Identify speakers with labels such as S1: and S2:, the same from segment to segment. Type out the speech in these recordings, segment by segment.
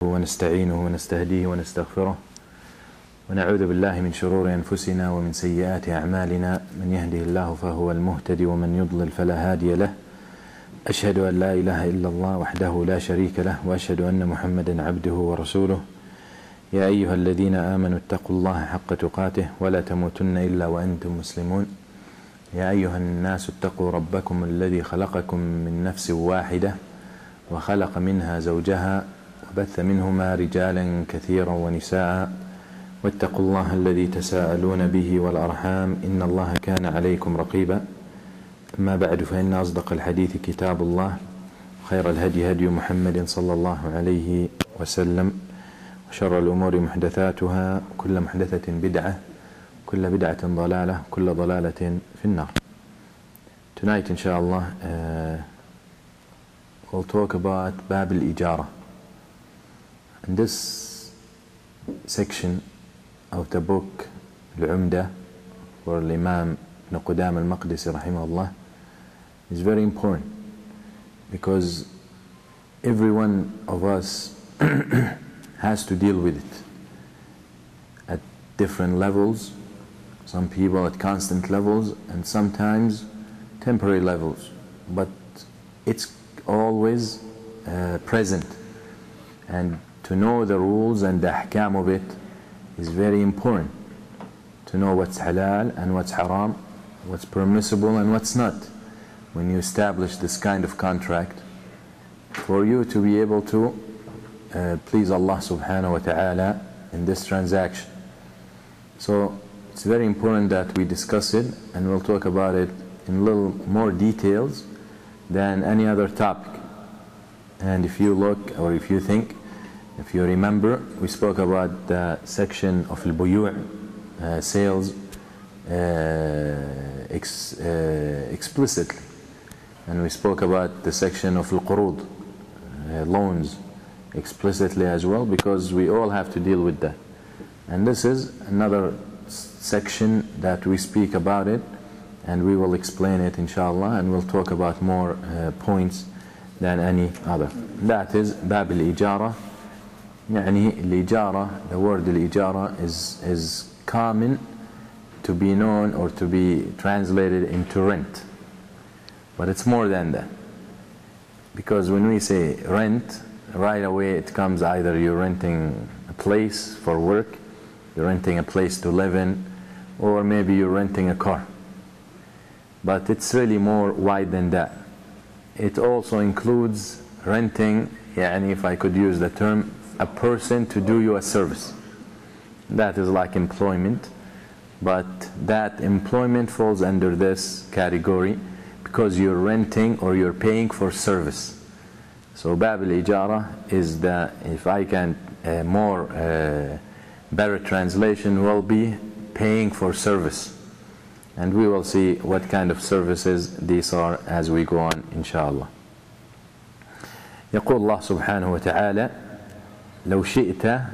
S1: ونستعينه ونستهديه ونستغفره ونعوذ بالله من شرور أنفسنا ومن سيئات أعمالنا من يهده الله فهو المهتدي ومن يضلل فلا هادي له. أشهد أن لا إله إلا الله وحده لا شريك له وأشهد أن محمدا عبده ورسوله. يا أيها الذين آمنوا اتقوا الله حق تقاته ولا تموتن إلا وأنتم مسلمون. يا أيها الناس اتقوا ربكم الذي خلقكم من نفس واحدة وخلق منها زوجها وبث منهما رجالا كثيرا ونساء واتقوا الله الذي تساءلون به والأرحام إن الله كان عليكم رقيبا. أما بعد فإن أصدق الحديث كتاب الله وخير الهدي هدي محمد صلى الله عليه وسلم وشر الأمور محدثاتها كل محدثة بدعة كل بدعة ضلالة كل ضلالة في النار. Tonight inshallah we'll talk about Bab al-Ijara. And this section of the book Umdat for Alimam Ibn Qudamah Almaqdisi rahimahullah is very important because every one of us has to deal with it at different levels. Some people at constant levels and sometimes temporary levels, but it's always present, and to know the rules and the ahkam of it is very important. To know what's halal and what's haram, what's permissible and what's not, when you establish this kind of contract, for you to be able to please Allah subhanahu wa ta'ala in this transaction. So it's very important that we discuss it, and we'll talk about it in a little more details than any other topic. And if you look, or if you think, if you remember, we spoke about the section of al-buyu' sales explicitly, and we spoke about the section of al-qurud loans explicitly as well, because we all have to deal with that. And this is another section that we speak about it, and we will explain it inshallah, and we'll talk about more points than any other. That is Bab al-Ijara. يعني الإجارة, the word al-Ijara is common to be known or to be translated into rent, but it's more than that, because when we say rent, right away it comes either you're renting a place for work, you're renting a place to live in, or maybe you're renting a car. But it's really more wide than that. It also includes renting, يعني if I could use the term, a person to do you a service. That is like employment, but that employment falls under this category because you're renting or you're paying for service. So Bab al-Ijara is the, if I can, better translation will be paying for service. And we will see what kind of services these are as we go on inshallah. يقول الله سبحانه وتعالى لو شئت,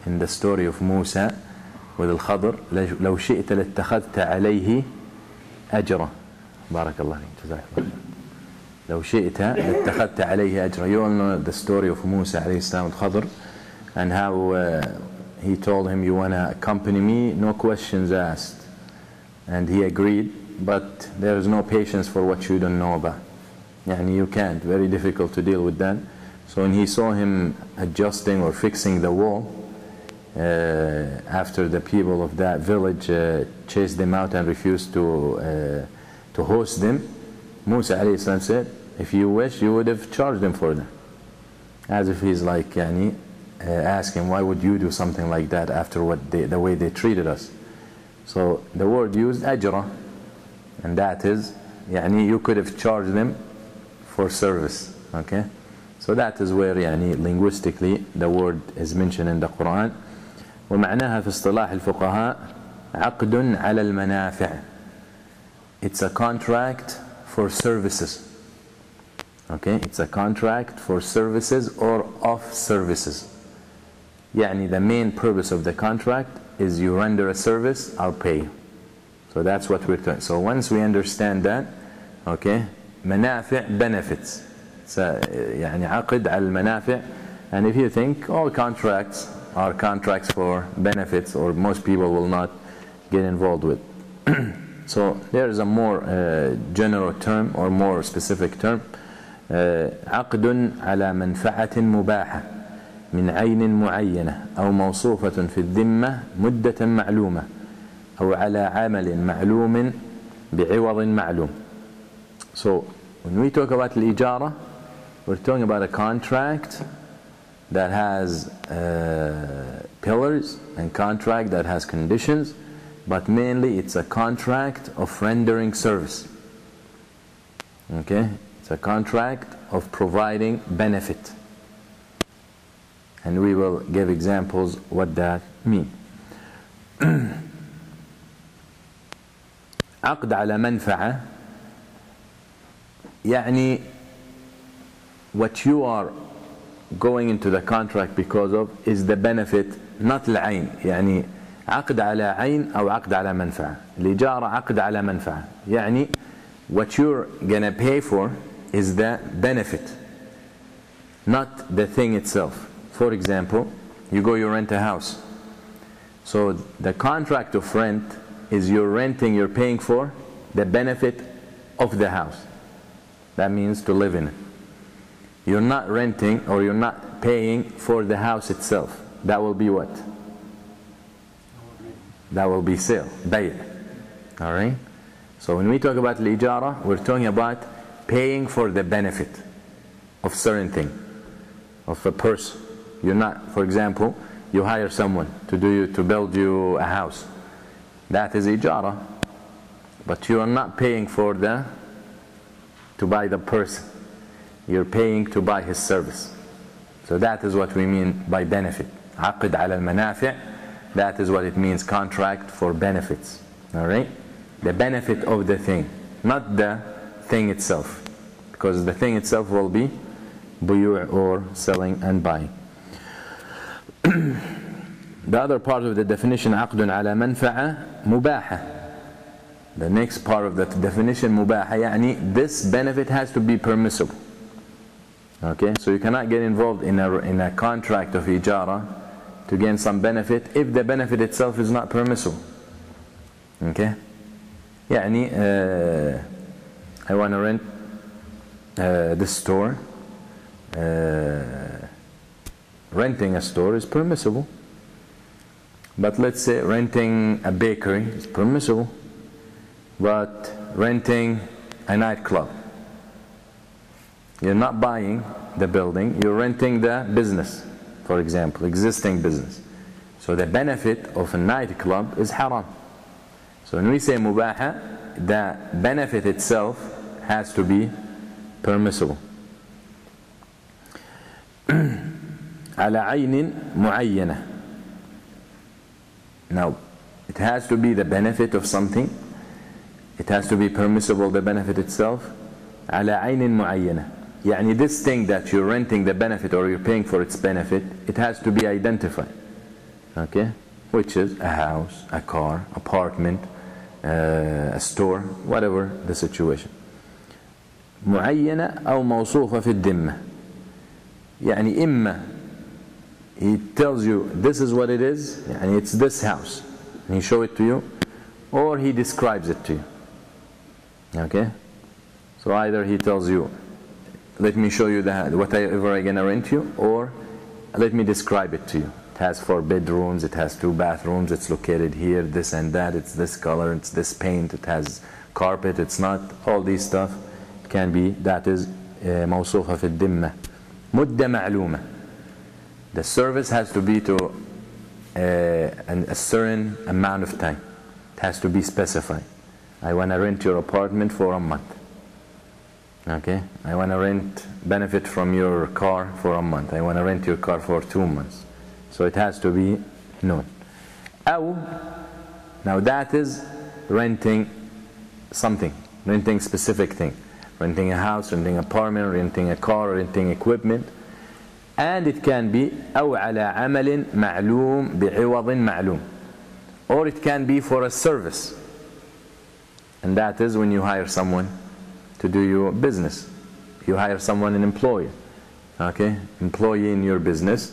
S1: in the story of Musa with al-Khadr, لو شئت لاتخذت عليه أجرا. بارك الله فيك, جزاك الله خير. لو شئت لاتخذت عليه أجرا. You all know the story of Musa عليه السلام with Khadr, and how he told him, you want to accompany me, no questions asked. And he agreed, but there is no patience for what you don't know about. Yani you can't, very difficult to deal with that. So when he saw him adjusting or fixing the wall, after the people of that village chased them out and refused to host them, Musa alayhi salam said, if you wish, you would have charged them for that. As if he's like, yani, asking, why would you do something like that after what the way they treated us? So the word used, ajra, and that is, yani, you could have charged them for service. Okay? So that is where, yani, linguistically the word is mentioned in the Quran. ومعناها في اصطلاح الفقهاء عقد على المنافع. It's a contract for services. Okay? It's a contract for services or of services. Yani the main purpose of the contract is you render a service, I'll pay you. So that's what we're doing. So once we understand that, okay, منافع, benefits. يعني عقد على المنافع And if you think all contracts are contracts for benefits, or most people will not get involved with. So there is a more general term or more specific term. عقد على منفعة مباحة من عين معينة أو موصوفة في الذمة مدة معلومة أو على عمل معلوم بعوض معلوم. So when we talk about الإجارة, we're talking about a contract that has pillars and contract that has conditions, but mainly it's a contract of rendering service. Okay, it's a contract of providing benefit, and we will give examples what that means. عقد على منفعة يعني what you are going into the contract because of is the benefit, not العين. يعني عقد على عين أو عقد على منفعة. الإجارة عقد على منفعة يعني what you're gonna pay for is the benefit, not the thing itself. For example, you rent a house. So the contract of rent is you're renting, you're paying for the benefit of the house. That means to live in it. You're not renting or you're not paying for the house itself. That will be what? That will be sale, bay'. Alright? So when we talk about al-ijara, we're talking about paying for the benefit of certain thing, of a person. You're not, for example, you hire someone to build you a house. That is ijara. But you are not paying to buy the person. You're paying to buy his service. So that is what we mean by benefit. عقد على المنافع. That is what it means, contract for benefits. Alright? The benefit of the thing, not the thing itself. Because the thing itself will be buyu' or selling and buying. The other part of the definition, عقد على منفعة مباحة. The next part of that definition, مباحة, يعني this benefit has to be permissible. Okay, so you cannot get involved in a contract of ijara to gain some benefit if the benefit itself is not permissible. Okay, يعني I want to rent this store. Renting a store is permissible, but let's say renting a bakery is permissible, but renting a nightclub, you're not buying the building, you're renting the business, for example, existing business. So the benefit of a nightclub is haram. So when we say mubaha, the benefit itself has to be permissible. على عين معينة. Now, it has to be the benefit of something. It has to be permissible, the benefit itself. على عين معينة. يعني this thing that you're renting the benefit or you're paying for its benefit, it has to be identified. Okay? Which is a house, a car, apartment, a store, whatever the situation. معينة أو موصوفة في الذمة. يعني إما he tells you this is what it is, and it's this house, and he shows it to you, or he describes it to you. Okay? So either he tells you, let me show you whatever I'm gonna rent you, or let me describe it to you. It has 4 bedrooms, it has 2 bathrooms, it's located here, this and that, it's this color, it's this paint, it has carpet, it's not, all these stuff can be, that is موصوفة في الذمة. مدة معلومة. The service has to be to a certain amount of time. It has to be specified. I want to rent your apartment for a month. Okay? I want to benefit from your car for a month. I want to rent your car for 2 months. So it has to be known. أو, now that is renting something, renting specific thing. Renting a house, renting an apartment, renting a car, renting equipment. And it can be أو على عمل معلوم بعوض معلوم, or it can be for a service, and that is when you hire someone to do your business. You hire someone, an employer. okay, employee in your business,